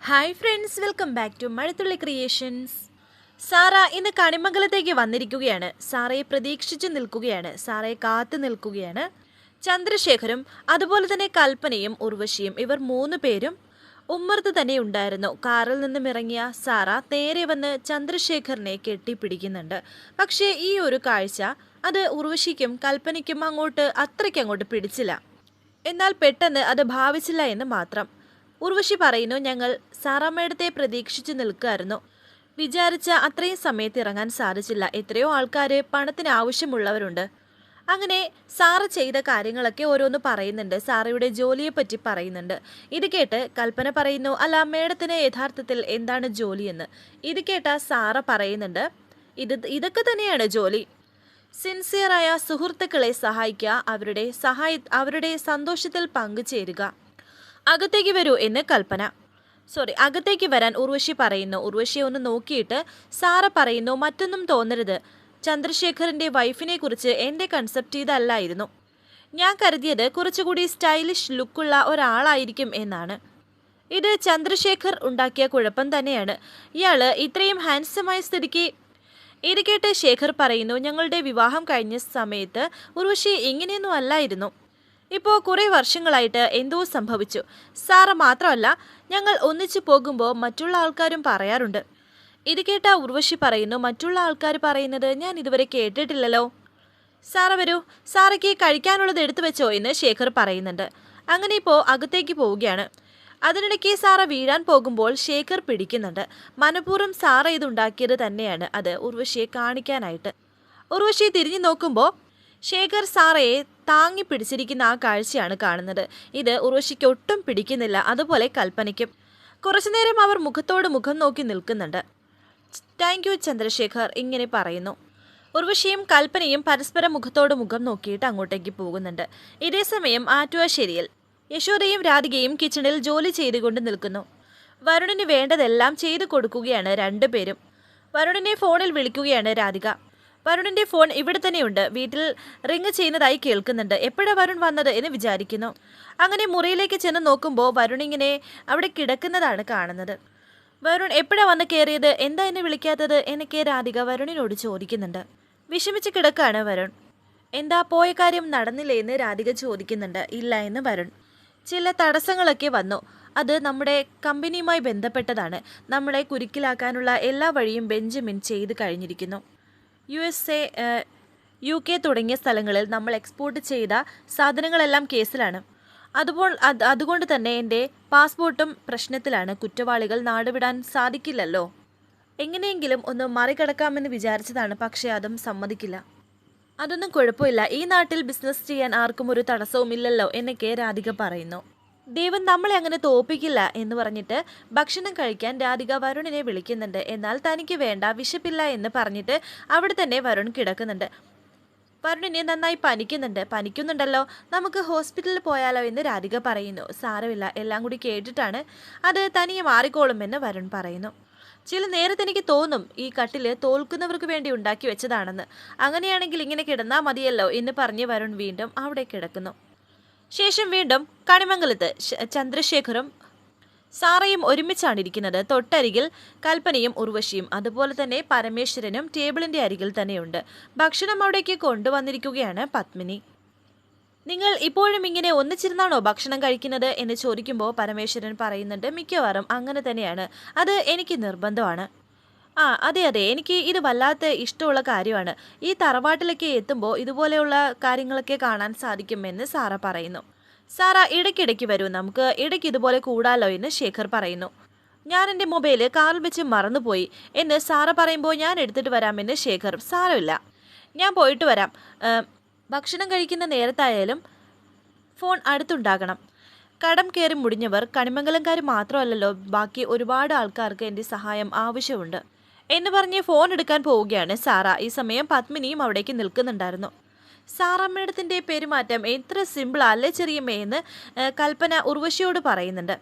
Hi friends, welcome back to Mazhathulli creations. Sara ഇന്ന് കണിമംഗലത്തേക്ക് വന്നിരിക്കുകയാണ്. സാറയെ പ്രതീക്ഷിച്ചു നിൽക്കുകയാണ്. സാറയെ കാത്തു നിൽക്കുകയാണ്. ചന്ദ്രശേഖരും അതുപോലെ തന്നെ കൽപ്പനയും ഉർവശിയും ഇവർ 3 പേരും ഉമ്മർത്ത് തന്നെ ഉണ്ടായിരുന്നു. കാറിൽ നിന്നും ഇറങ്ങിയ സാറ നേരെ വന്ന് ചന്ദ്രശേഖറിനെ കെട്ടിപ്പിടിക്കുന്നുണ്ട്. പക്ഷേ ഈ ഒരു കാഴ്ച അത് ഉർവശിക്കും കൽപ്പനയ്ക്കും അത്രയ്ക്കങ്ങോട്ട് പിടിച്ചില്ല. എന്നാൽ പെട്ടെന്ന് അത് ഭാവിച്ചില്ല എന്ന് മാത്രം. ഉർവശി പറയുന്നു, ഞങ്ങൾ സാറാമ്മയുടെ പ്രതീക്ഷിച്ചു നിൽക്കായിരുന്നു. വിചാരിച്ച അത്രയും സമയത്ത് ഇറങ്ങാൻ സാധിച്ചില്ല. എത്രയോ ആൾക്കാർ പണത്തിന് ആവശ്യമുള്ളവരുണ്ട്. അങ്ങനെ സാറ ചെയ്ത കാര്യങ്ങളൊക്കെ ഓരോന്ന് പറയുന്നുണ്ട്. സാറയുടെ ജോലിയെപ്പറ്റി പറയുന്നുണ്ട്. ഇത് കേട്ട് കൽപ്പന പറയുന്നു, അല്ല മേഡത്തിന് യഥാർത്ഥത്തിൽ എന്താണ് ജോലിയെന്ന്. ഇത് കേട്ട സാറ പറയുന്നുണ്ട്, ഇതൊക്കെ തന്നെയാണ് ജോലി. സിൻസിയറായ സുഹൃത്തുക്കളെ സഹായിക്കുക, അവരുടെ സന്തോഷത്തിൽ പങ്കുചേരുക. അകത്തേക്ക് വരൂ എന്ന് അകത്തേക്ക് വരാൻ ഉർവശി പറയുന്നു. ഉർവശിയെ ഒന്ന് നോക്കിയിട്ട് സാറ പറയുന്നു, മറ്റൊന്നും തോന്നരുത്. ചന്ദ്രശേഖറിൻ്റെ വൈഫിനെ കുറിച്ച് എൻ്റെ കൺസെപ്റ്റ് ഇതല്ലായിരുന്നു. ഞാൻ കരുതിയത് കുറച്ചുകൂടി സ്റ്റൈലിഷ് ലുക്കുള്ള ഒരാളായിരിക്കും എന്നാണ്. ഇത് ചന്ദ്രശേഖർ ഉണ്ടാക്കിയ കുഴപ്പം തന്നെയാണ്. ഇയാൾ ഇത്രയും ഹാൻഡ്സമായ സ്ഥിതിക്ക്. ഇത് കേട്ട് ശേഖർ പറയുന്നു, ഞങ്ങളുടെ വിവാഹം കഴിഞ്ഞ സമയത്ത് ഉർവശി ഇങ്ങനെയൊന്നും അല്ലായിരുന്നു. ഇപ്പോൾ കുറേ വർഷങ്ങളായിട്ട് എന്തോ സംഭവിച്ചു. സാറ മാത്രമല്ല, ഞങ്ങൾ ഒന്നിച്ചു പോകുമ്പോൾ മറ്റുള്ള ആൾക്കാരും പറയാറുണ്ട്. ഇത് കേട്ട ഉർവശി പറയുന്നു, മറ്റുള്ള ആൾക്കാർ പറയുന്നത് ഞാൻ ഇതുവരെ കേട്ടിട്ടില്ലല്ലോ. സാറ വരൂ, സാറയ്ക്ക് കഴിക്കാനുള്ളത് എടുത്തു വെച്ചോ എന്ന് ശേഖർ പറയുന്നുണ്ട്. അങ്ങനെ ഇപ്പോൾ അകത്തേക്ക് പോവുകയാണ്. അതിനിടയ്ക്ക് സാറ വീഴാൻ പോകുമ്പോൾ ശേഖർ പിടിക്കുന്നുണ്ട്. മനഃപൂർവ്വം സാറ ഇതുണ്ടാക്കിയത് തന്നെയാണ്, അത് ഉർവശിയെ കാണിക്കാനായിട്ട്. ഉർവശി തിരിഞ്ഞു നോക്കുമ്പോൾ ശേഖർ സാറയെ താങ്ങി പിടിച്ചിരിക്കുന്ന ആ കാഴ്ചയാണ് കാണുന്നത്. ഇത് ഉർവശിക്ക് ഒട്ടും പിടിക്കുന്നില്ല. അതുപോലെ കൽപ്പനയ്ക്കും. കുറച്ചുനേരം അവർ മുഖത്തോട് മുഖം നോക്കി നിൽക്കുന്നുണ്ട്. താങ്ക് യു ചന്ദ്രശേഖർ ഇങ്ങനെ പറയുന്നു. ഉർവശിയും കൽപ്പനയും പരസ്പരം മുഖത്തോട് മുഖം നോക്കിയിട്ട് അങ്ങോട്ടേക്ക് പോകുന്നുണ്ട്. ഇതേസമയം ആറ്റുവാശ്ശേരിയിൽ യശോദയും രാധികയും കിച്ചണിൽ ജോലി ചെയ്തുകൊണ്ട് നിൽക്കുന്നു. വരുണിന് വേണ്ടതെല്ലാം ചെയ്തു കൊടുക്കുകയാണ് രണ്ടുപേരും. വരുണിനെ ഫോണിൽ വിളിക്കുകയാണ് രാധിക. വരുണിൻ്റെ ഫോൺ ഇവിടെ തന്നെയുണ്ട്. വീട്ടിൽ റിങ് ചെയ്യുന്നതായി കേൾക്കുന്നുണ്ട്. എപ്പോഴാണ് വരുൺ വന്നത് എന്ന് വിചാരിക്കുന്നു. അങ്ങനെ മുറിയിലേക്ക് ചെന്ന് നോക്കുമ്പോൾ വരുൺ ഇങ്ങനെ അവിടെ കിടക്കുന്നതാണ് കാണുന്നത്. വരുൺ എപ്പോഴാണ് വന്ന് കയറിയത്, എന്താ എന്നെ വിളിക്കാത്തത് എന്നൊക്കെ രാധിക വരുണിനോട് ചോദിക്കുന്നുണ്ട്. വിഷമിച്ച് കിടക്കാണ് വരുൺ. എന്താ പോയ കാര്യം നടന്നില്ലേ എന്ന് രാധിക ചോദിക്കുന്നുണ്ട്. ഇല്ല എന്ന് വരുൺ. ചില തടസ്സങ്ങളൊക്കെ വന്നു. അത് നമ്മുടെ കമ്പനിയുമായി ബന്ധപ്പെട്ടതാണ്. നമ്മളെ കുരുക്കിലാക്കാനുള്ള എല്ലാ വഴിയും ബെഞ്ചമിൻ ചെയ്ത് കഴിഞ്ഞിരിക്കുന്നു. USA, UK തുടങ്ങിയ സ്ഥലങ്ങളിൽ നമ്മൾ എക്സ്പോർട്ട് ചെയ്ത സാധനങ്ങളെല്ലാം കേസിലാണ്. അതുകൊണ്ട് തന്നെ എൻ്റെ പാസ്പോർട്ടും പ്രശ്നത്തിലാണ്. കുറ്റവാളികൾ നാടുവിടാൻ സാധിക്കില്ലല്ലോ. എങ്ങനെയെങ്കിലും ഒന്ന് മറികടക്കാമെന്ന് വിചാരിച്ചതാണ്, പക്ഷേ അതും സമ്മതിക്കില്ല. അതൊന്നും കുഴപ്പമില്ല, ഈ നാട്ടിൽ ബിസിനസ് ചെയ്യാൻ ആർക്കും ഒരു തടസ്സവും ഇല്ലല്ലോ എന്നൊക്കെ രാധിക പറയുന്നു. ദൈവം നമ്മളെ അങ്ങനെ തോപ്പിക്കില്ല എന്ന് പറഞ്ഞിട്ട് ഭക്ഷണം കഴിക്കാൻ രാധിക വരുണിനെ വിളിക്കുന്നുണ്ട്. എന്നാൽ തനിക്ക് വേണ്ട, വിശപ്പില്ല എന്ന് പറഞ്ഞിട്ട് അവിടെ തന്നെ വരുൺ കിടക്കുന്നുണ്ട്. വരുണിനെ നന്നായി പനിക്കുന്നുണ്ടല്ലോ, നമുക്ക് ഹോസ്പിറ്റലിൽ പോയാലോ എന്ന് രാധിക പറയുന്നു. സാരമില്ല, എല്ലാം കൂടി കേട്ടിട്ടാണ്, അത് തനിയെ മാറിക്കോളുമെന്ന് വരുൺ പറയുന്നു. ചില നേരത്തെ എനിക്ക് തോന്നും ഈ കട്ടില് തോൽക്കുന്നവർക്ക് വേണ്ടി ഉണ്ടാക്കി വെച്ചതാണെന്ന്. അങ്ങനെയാണെങ്കിൽ ഇങ്ങനെ കിടന്നാൽ മതിയല്ലോ എന്ന് പറഞ്ഞ് വരുൺ വീണ്ടും അവിടെ കിടക്കുന്നു. ശേഷം വീണ്ടും കണിമംഗലത്ത് ചന്ദ്രശേഖറും സാറയും ഒരുമിച്ചാണ് ഇരിക്കുന്നത്. തൊട്ടരികിൽ കൽപ്പനയും ഉർവശിയും അതുപോലെ തന്നെ പരമേശ്വരനും ടേബിളിൻ്റെ അരികിൽ തന്നെയുണ്ട്. ഭക്ഷണം അവിടേക്ക് കൊണ്ടുവന്നിരിക്കുകയാണ് പത്മിനി. നിങ്ങൾ ഇപ്പോഴും ഇങ്ങനെ ഒന്നിച്ചിരുന്നാണോ ഭക്ഷണം കഴിക്കുന്നത് എന്ന് ചോദിക്കുമ്പോൾ പരമേശ്വരൻ പറയുന്നുണ്ട്, മിക്കവാറും അങ്ങനെ തന്നെയാണ്, അത് എനിക്ക് നിർബന്ധമാണ്. അതെ, എനിക്ക് ഇത് വല്ലാത്ത ഇഷ്ടമുള്ള കാര്യമാണ്. ഈ തറവാട്ടിലേക്ക് എത്തുമ്പോൾ ഇതുപോലെയുള്ള കാര്യങ്ങളൊക്കെ കാണാൻ സാധിക്കുമെന്ന് സാറ പറയുന്നു. സാറ ഇടയ്ക്കിടയ്ക്ക് വരൂ, നമുക്ക് ഇടയ്ക്ക് ഇതുപോലെ കൂടാലോ എന്ന് ശേഖർ പറയുന്നു. ഞാൻ എൻ്റെ മൊബൈൽ കാറിൽ വെച്ച് മറന്നുപോയി എന്ന് സാറ പറയുമ്പോൾ ഞാൻ എടുത്തിട്ട് വരാമെന്ന് ശേഖർ. സാരമില്ല, ഞാൻ പോയിട്ട് വരാം. ഭക്ഷണം കഴിക്കുന്ന നേരത്തായാലും ഫോൺ അടുത്തുണ്ടാകണം. കടം കയറി മുടിഞ്ഞവർ കണിമംഗലംകാർ മാത്രമല്ലല്ലോ, ബാക്കി ഒരുപാട് ആൾക്കാർക്ക് എൻ്റെ സഹായം ആവശ്യമുണ്ട് എന്ന് പറഞ്ഞ് ഫോൺ എടുക്കാൻ പോവുകയാണ് സാറ. ഈ സമയം പത്മിനിയും അവിടേക്ക് നിൽക്കുന്നുണ്ടായിരുന്നു. സാറമ്മയുടെ പെരുമാറ്റം എത്ര സിമ്പിൾ അല്ലേ ചെറിയമ്മയെന്ന് കൽപ്പന ഉർവശിയോട് പറയുന്നുണ്ട്.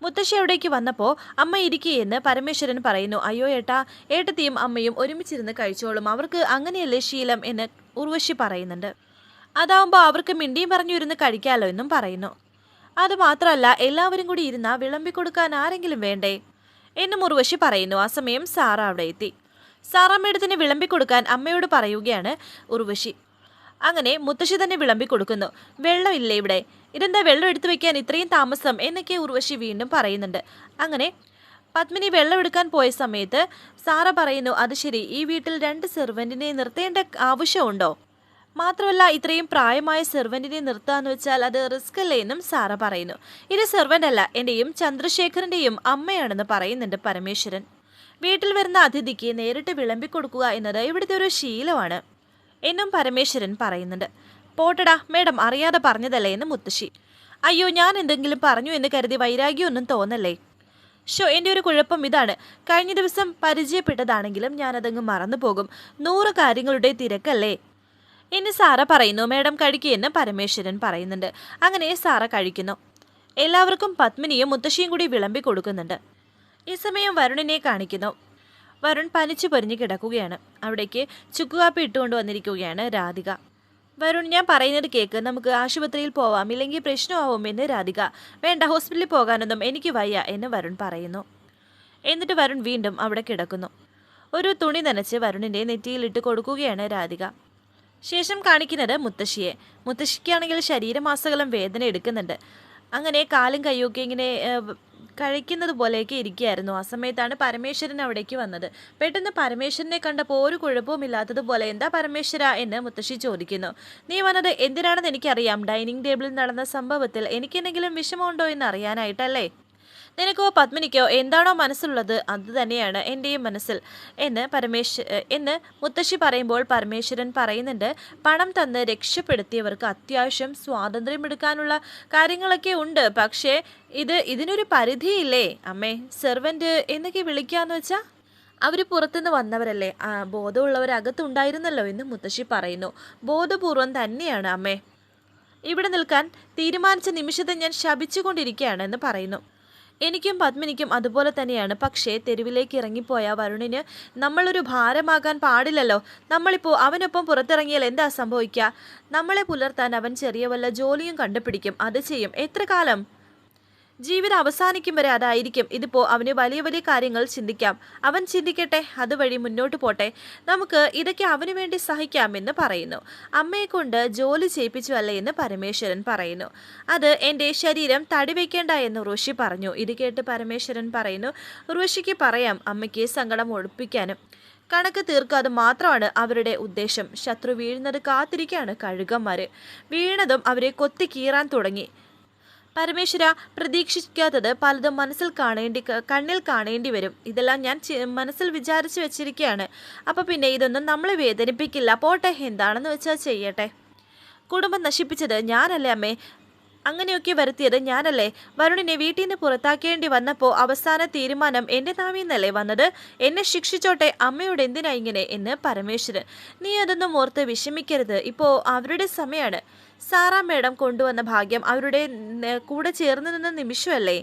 മുത്തശ്ശി അവിടേക്ക് വന്നപ്പോൾ അമ്മ ഇരിക്കുകയെന്ന് പരമേശ്വരൻ പറയുന്നു. അയ്യോ ഏട്ടാ, ഏട്ടത്തിയും അമ്മയും ഒരുമിച്ചിരുന്ന് കഴിച്ചോളും, അവർക്ക് അങ്ങനെയല്ലേ ശീലം എന്ന് ഉർവശി പറയുന്നുണ്ട്. അതാവുമ്പോൾ അവർക്ക് മിണ്ടിയും പറഞ്ഞു ഇരുന്ന് കഴിക്കാമല്ലോ എന്നും പറയുന്നു. അതുമാത്രമല്ല എല്ലാവരും കൂടി ഇരുന്ന വിളമ്പിക്കൊടുക്കാൻ ആരെങ്കിലും വേണ്ടേ എന്നും ഉർവശി പറയുന്നു. ആ സമയം സാറ അവിടെ എത്തി. സാറാമ്മയുടെ വിളമ്പിക്കൊടുക്കാൻ അമ്മയോട് പറയുകയാണ് ഉർവശി. അങ്ങനെ മുത്തശ്ശി തന്നെ വിളമ്പിക്കൊടുക്കുന്നു. വെള്ളമില്ലേ ഇവിടെ? ഇതെന്താ വെള്ളം എടുത്തു വെക്കാൻ ഇത്രയും താമസം എന്നൊക്കെ ഉർവശി വീണ്ടും പറയുന്നുണ്ട്. അങ്ങനെ പത്മിനി വെള്ളം എടുക്കാൻ പോയ സമയത്ത് സാറ പറയുന്നു, അത് ശരി, ഈ വീട്ടിൽ 2 സെർവൻറ്റിനെ നിർത്തേണ്ട ആവശ്യമുണ്ടോ? മാത്രമല്ല ഇത്രയും പ്രായമായ സെർവൻറ്റിനെ നിർത്താന്ന് വെച്ചാൽ അത് റിസ്ക് അല്ലേ എന്നും സാറ പറയുന്നു. ഇത് സെർവൻ്റ് അല്ല, എൻ്റെയും ചന്ദ്രശേഖരൻ്റെയും അമ്മയാണെന്ന് പറയുന്നുണ്ട് പരമേശ്വരൻ. വീട്ടിൽ വരുന്ന അതിഥിക്ക് നേരിട്ട് വിളമ്പിക്കൊടുക്കുക എന്നത് ഇവിടുത്തെ ഒരു ശീലമാണ് എന്നും പരമേശ്വരൻ പറയുന്നുണ്ട്. പോട്ടടാ മേഡം, അറിയാതെ പറഞ്ഞതല്ലേ എന്ന് മുത്തശ്ശി. അയ്യോ, ഞാൻ എന്തെങ്കിലും പറഞ്ഞു എന്ന് കരുതി വൈരാഗ്യമൊന്നും തോന്നല്ലേ. എൻ്റെ ഒരു കുഴപ്പം ഇതാണ്, കഴിഞ്ഞ ദിവസം പരിചയപ്പെട്ടതാണെങ്കിലും ഞാനതങ്ങ് മറന്നു പോകും. 100 കാര്യങ്ങളുടെ തിരക്കല്ലേ എന്ന് സാറ പറയുന്നു. മേഡം കഴിക്കുകയെന്ന് പരമേശ്വരൻ പറയുന്നുണ്ട്. അങ്ങനെ സാറ കഴിക്കുന്നു. എല്ലാവർക്കും പത്മിനിയും മുത്തശ്ശിയും കൂടി വിളമ്പി കൊടുക്കുന്നുണ്ട്. ഈ സമയം വരുണിനെ കാണിക്കുന്നു. വരുൺ പനിച്ചു പൊരിഞ്ഞ് കിടക്കുകയാണ്. അവിടേക്ക് ചുക്കുകാപ്പി ഇട്ടുകൊണ്ട് വന്നിരിക്കുകയാണ് രാധിക. വരുൺ, ഞാൻ പറയുന്നത് കേൾക്ക്, നമുക്ക് ആശുപത്രിയിൽ പോവാം, ഇല്ലെങ്കിൽ പ്രശ്നമാവും എന്ന് രാധിക. വേണ്ട, ഹോസ്പിറ്റലിൽ പോകാനൊന്നും എനിക്ക് വയ്യ എന്ന് വരുൺ പറയുന്നു. എന്നിട്ട് വരുൺ വീണ്ടും അവിടെ കിടക്കുന്നു. ഒരു തുണി നനച്ച് വരുണിൻ്റെ നെറ്റിയിലിട്ട് കൊടുക്കുകയാണ് രാധിക. ശേഷം കാണിക്കുന്നത് മുത്തശ്ശിയെ. മുത്തശ്ശിക്കാണെങ്കിൽ ശരീരമാസകലം വേദന എടുക്കുന്നുണ്ട്. അങ്ങനെ കാലും കയ്യൊക്കെ ഇങ്ങനെ കഴിക്കുന്നത് പോലെയൊക്കെ ഇരിക്കുകയായിരുന്നു. ആ സമയത്താണ് പരമേശ്വരൻ അവിടേക്ക് വന്നത്. പെട്ടെന്ന് പരമേശ്വരനെ കണ്ടപ്പോൾ ഒരു കുഴപ്പവുമില്ലാത്തതുപോലെ, എന്താ പരമേശ്വര എന്ന് മുത്തശ്ശി ചോദിക്കുന്നു. നീ വന്നത് എന്തിനാണെന്ന് എനിക്കറിയാം. ഡൈനിങ് ടേബിളിൽ നടന്ന സംഭവത്തിൽ എനിക്കെന്തെങ്കിലും വിഷമമുണ്ടോ എന്ന് അറിയാനായിട്ടല്ലേ? നിനക്കോ പത്മിനിക്കോ എന്താണോ മനസ്സിലുള്ളത് അത് തന്നെയാണ് എൻ്റെയും മനസ്സിൽ എന്ന് മുത്തശ്ശി പറയുമ്പോൾ പരമേശ്വരൻ പറയുന്നുണ്ട്, പണം തന്ന് രക്ഷപ്പെടുത്തിയവർക്ക് അത്യാവശ്യം സ്വാതന്ത്ര്യമെടുക്കാനുള്ള കാര്യങ്ങളൊക്കെ ഉണ്ട്. പക്ഷേ ഇതിനൊരു പരിധിയില്ലേ അമ്മേ? സെർവൻറ്റ് എന്നൊക്കെ വിളിക്കാന്ന് വെച്ചാൽ അവർ പുറത്തുനിന്ന് വന്നവരല്ലേ, ബോധമുള്ളവർ അകത്തുണ്ടായിരുന്നല്ലോ എന്ന് മുത്തശ്ശി പറയുന്നു. ബോധപൂർവം തന്നെയാണ് അമ്മേ. ഇവിടെ നിൽക്കാൻ തീരുമാനിച്ച നിമിഷത്തെ ഞാൻ ശപിച്ചുകൊണ്ടിരിക്കുകയാണ് എന്ന് പറയുന്നു. എനിക്കും പത്മിനിക്കും അതുപോലെ തന്നെയാണ്. പക്ഷേ തെരുവിലേക്ക് ഇറങ്ങിപ്പോയ വരുണിന് നമ്മളൊരു ഭാരമാകാൻ പാടില്ലല്ലോ. നമ്മളിപ്പോൾ അവനൊപ്പം പുറത്തിറങ്ങിയാൽ എന്താ സംഭവിക്കുക? നമ്മളെ പുലർത്താൻ അവൻ ചെറിയ വല്ല ജോലിയും കണ്ടുപിടിക്കും. അത് ചെയ്യും. എത്ര കാലം? ജീവിതം അവസാനിക്കും വരെ അതായിരിക്കും. ഇതിപ്പോൾ അവന് വലിയ വലിയ കാര്യങ്ങൾ ചിന്തിക്കാം. അവൻ ചിന്തിക്കട്ടെ, അതുവഴി മുന്നോട്ട് പോട്ടെ. നമുക്ക് ഇതൊക്കെ അവന് വേണ്ടി സഹിക്കാമെന്ന് പറയുന്നു. അമ്മയെ കൊണ്ട് ജോലി ചെയ്യിപ്പിച്ചു അല്ലേ എന്ന് പരമേശ്വരൻ പറയുന്നു. അത് എൻ്റെ ശരീരം തടിവെക്കേണ്ട എന്ന് ഉർവശി പറഞ്ഞു. ഇത് കേട്ട് പരമേശ്വരൻ പറയുന്നു, ഉർവശിക്ക് പറയാം അമ്മയ്ക്ക് സങ്കടം ഒഴിപ്പിക്കാനും. കണക്ക് തീർക്കാതെ മാത്രമാണ് അവരുടെ ഉദ്ദേശം. ശത്രു വീഴുന്നത് കാത്തിരിക്കുകയാണ് കഴുകന്മാർ. വീണതും അവരെ കൊത്തി കീറാൻ തുടങ്ങി. പരമേശ്വര, പ്രതീക്ഷിക്കാത്തത് പലതും കണ്ണിൽ കാണേണ്ടി വരും. ഇതെല്ലാം ഞാൻ മനസ്സിൽ വിചാരിച്ചു വെച്ചിരിക്കുകയാണ്. അപ്പോൾ പിന്നെ ഇതൊന്നും നമ്മളെ വേദനിപ്പിക്കില്ല. പോട്ടെ, എന്താണെന്ന് വെച്ചാൽ ചെയ്യട്ടെ. കുടുംബം നശിപ്പിച്ചത് ഞാനല്ലേ അമ്മേ? അങ്ങനെയൊക്കെ വരുത്തിയത് ഞാനല്ലേ? വരുണിനെ വീട്ടിൽ നിന്ന് പുറത്താക്കേണ്ടി വന്നപ്പോൾ അവസാന തീരുമാനം എൻ്റെ നാവിൽ നിന്നല്ലേ വന്നത്? എന്നെ ശിക്ഷിച്ചോട്ടെ, അമ്മയോട് എന്തിനാ ഇങ്ങനെ എന്ന് പരമേശ്വരൻ. നീ അതൊന്നും ഓർത്ത് വിഷമിക്കരുത്. ഇപ്പോൾ അവരുടെ സമയമാണ്. സാറാ മേഡം കൊണ്ടുവന്ന ഭാഗ്യം അവരുടെ കൂടെ ചേർന്ന് നിന്ന നിമിഷമല്ലേ?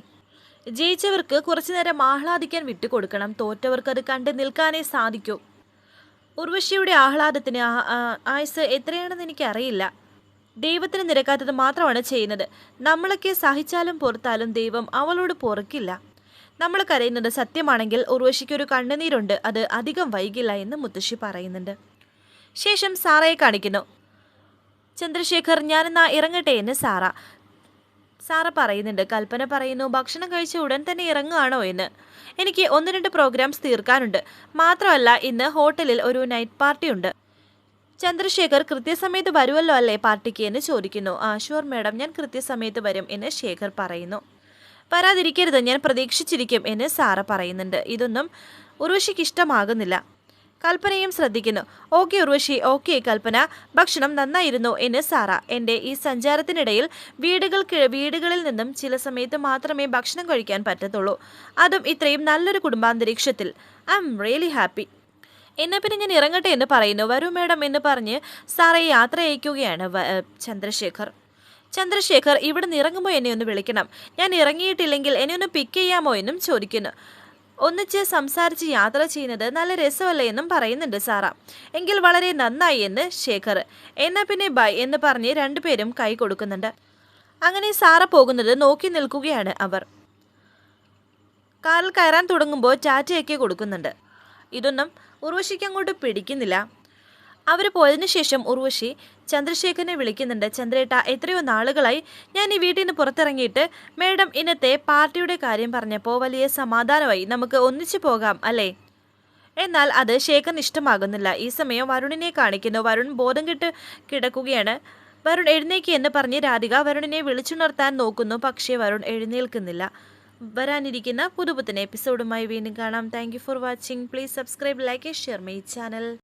ജയിച്ചവർക്ക് കുറച്ചു നേരം ആഹ്ലാദിക്കാൻ വിട്ടുകൊടുക്കണം. തോറ്റവർക്ക് അത് കണ്ട് നിൽക്കാനേ സാധിക്കൂ. ഉർവശിയുടെ ആഹ്ലാദത്തിന് ആയുസ് എത്രയാണെന്ന് എനിക്കറിയില്ല. ദൈവത്തിന് നിരക്കാത്തത് മാത്രമാണ് ചെയ്യുന്നത്. നമ്മളൊക്കെ സഹിച്ചാലും പൊറുത്താലും ദൈവം അവളോട് പൊറുക്കില്ല. നമ്മൾ കരയുന്നത് സത്യമാണെങ്കിൽ ഉർവശിക്കൊരു കണ്ണുനീരുണ്ട്, അത് അധികം വൈകില്ല എന്ന് മുത്തശ്ശി പറയുന്നുണ്ട്. ശേഷം സാറയെ കാണിക്കുന്നു. ചന്ദ്രശേഖർ, ഞാനെന്നാ ഇറങ്ങട്ടെ എന്ന് സാറ പറയുന്നുണ്ട്. കൽപ്പന പറയുന്നു, ഭക്ഷണം കഴിച്ച ഉടൻ തന്നെ ഇറങ്ങുകയാണോ എന്ന്. എനിക്ക് 1-2 പ്രോഗ്രാംസ് തീർക്കാനുണ്ട്. മാത്രമല്ല ഇന്ന് ഹോട്ടലിൽ ഒരു നൈറ്റ് പാർട്ടി ഉണ്ട്. ചന്ദ്രശേഖർ, കൃത്യസമയത്ത് വരുമല്ലോ അല്ലേ പാർട്ടിക്ക് എന്ന് ചോദിക്കുന്നു. ഷുവർ മേഡം, ഞാൻ കൃത്യസമയത്ത് വരും എന്ന് ശേഖർ പറയുന്നു. വരാതിരിക്കരുത്, ഞാൻ പ്രതീക്ഷിച്ചിരിക്കും എന്ന് സാറ പറയുന്നുണ്ട്. ഇതൊന്നും ഉർവശിക്ക് ഇഷ്ടമാകുന്നില്ല. കൽപ്പനയും ശ്രദ്ധിക്കുന്നു. ഓക്കെ ഉർവശി, ഓക്കെ കൽപ്പന, ഭക്ഷണം നന്നായിരുന്നു എന്ന് സാറ. എൻ്റെ ഈ സഞ്ചാരത്തിനിടയിൽ വീടുകളിൽ നിന്നും ചില സമയത്ത് മാത്രമേ ഭക്ഷണം കഴിക്കാൻ പറ്റത്തുള്ളൂ. അതും ഇത്രയും നല്ലൊരു കുടുംബാന്തരീക്ഷത്തിൽ. I'm really happy. എന്നാൽ പിന്നെ ഞാൻ ഇറങ്ങട്ടെ എന്ന് പറയുന്നു. വരൂ മേഡം എന്ന് പറഞ്ഞ് സാറയെ യാത്ര അയക്കുകയാണ് ചന്ദ്രശേഖർ, ഇവിടെ നിന്ന് ഇറങ്ങുമ്പോൾ എന്നെ ഒന്ന് വിളിക്കണം. ഞാൻ ഇറങ്ങിയിട്ടില്ലെങ്കിൽ എന്നെ ഒന്ന് പിക്ക് ചെയ്യാമോ എന്നും ചോദിക്കുന്നു. ഒന്നിച്ച് സംസാരിച്ച് യാത്ര ചെയ്യുന്നത് നല്ല രസമല്ലേ എന്നും പറയുന്നുണ്ട് സാറ. എങ്കിൽ വളരെ നന്നായി എന്ന് ശേഖർ. എന്നാൽ പിന്നെ ബൈ എന്ന് പറഞ്ഞ് 2 പേരും കൈ കൊടുക്കുന്നുണ്ട്. അങ്ങനെ സാറ പോകുന്നത് നോക്കി നിൽക്കുകയാണ് അവർ. കാറിൽ കയറാൻ തുടങ്ങുമ്പോൾ ടാറ്റയൊക്കെ കൊടുക്കുന്നുണ്ട്. ഇതൊന്നും ഉർവശിക്ക് അങ്ങോട്ട് പിടിക്കുന്നില്ല. അവർ പോയതിനു ശേഷം ഉർവശി ചന്ദ്രശേഖരനെ വിളിക്കുന്നുണ്ട്. ചന്ദ്രേട്ട, എത്രയോ നാളുകളായി ഞാൻ ഈ വീട്ടിൽ നിന്ന് പുറത്തിറങ്ങിയിട്ട്. മേഡം ഇന്നത്തെ പാർട്ടിയുടെ കാര്യം പറഞ്ഞപ്പോൾ വലിയ സമാധാനമായി. നമുക്ക് ഒന്നിച്ചു പോകാം അല്ലേ? എന്നാൽ അത് ശേഖറിന് ഇഷ്ടമാകുന്നില്ല. ഈ സമയം വരുണിനെ കാണിക്കുന്നു. വരുൺ ബോധം കെട്ട് കിടക്കുകയാണ്. വരുൺ എഴുന്നേക്ക് എന്ന് പറഞ്ഞ് രാധിക വരുണിനെ വിളിച്ചുണർത്താൻ നോക്കുന്നു. പക്ഷേ വരുൺ എഴുന്നേൽക്കുന്നില്ല. വരാനിരിക്കുന്ന പുതുപുത്തൻ എപ്പിസോഡുമായി വീണ്ടും കാണാം. Thank you for watching. Please subscribe, like, share my channel.